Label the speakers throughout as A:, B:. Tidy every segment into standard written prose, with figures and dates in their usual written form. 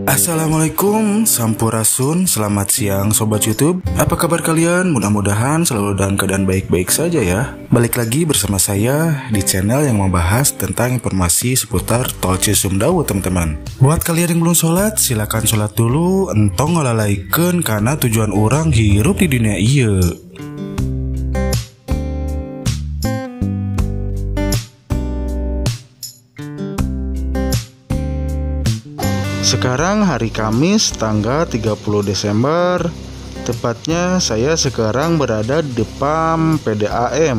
A: Assalamualaikum, Sampurasun, selamat siang Sobat YouTube. Apa kabar kalian? Mudah-mudahan selalu dalam keadaan baik-baik saja ya. Balik lagi bersama saya di channel yang membahas tentang informasi seputar Tol Cisumdawu teman-teman. Buat kalian yang belum sholat, silakan sholat dulu, entong ngalalaikeun karena tujuan orang hirup di dunia iya. Sekarang hari Kamis tanggal 30 Desember. Tepatnya saya sekarang berada di depan PDAM.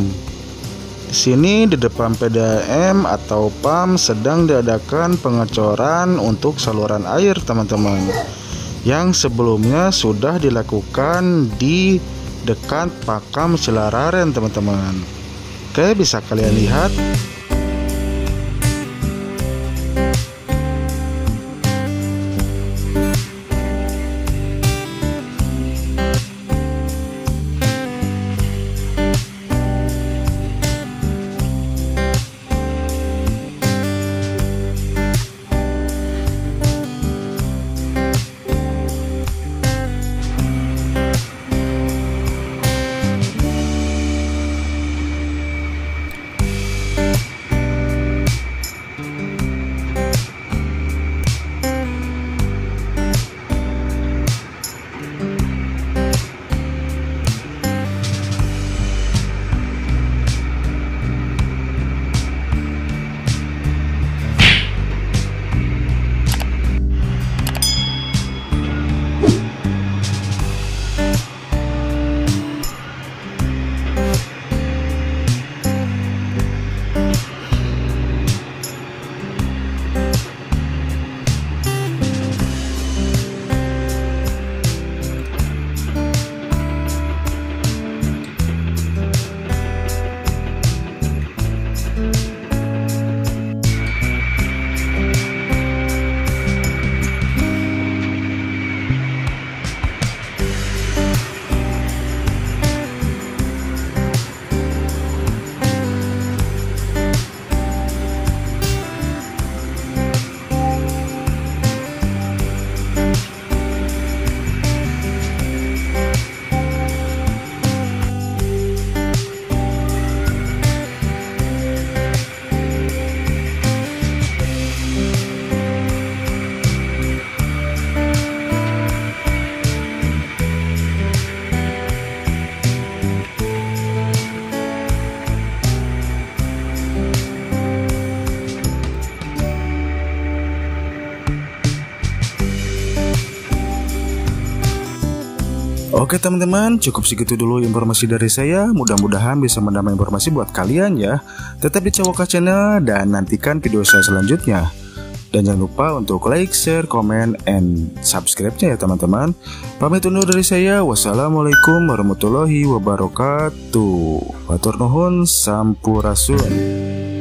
A: Di sini di depan PDAM atau PAM sedang diadakan pengecoran untuk saluran air teman-teman. Yang sebelumnya sudah dilakukan di dekat Pakam Cilararen teman-teman. Oke, bisa kalian lihat. Oke teman-teman, cukup segitu dulu informasi dari saya. Mudah-mudahan bisa menambah informasi buat kalian ya. Tetap di Cawaka Channel dan nantikan video saya selanjutnya. Dan jangan lupa untuk like, share, comment, and subscribe-nya ya teman-teman. Pamit undur dari saya. Wassalamualaikum warahmatullahi wabarakatuh. Hatur nuhun, sampurasun.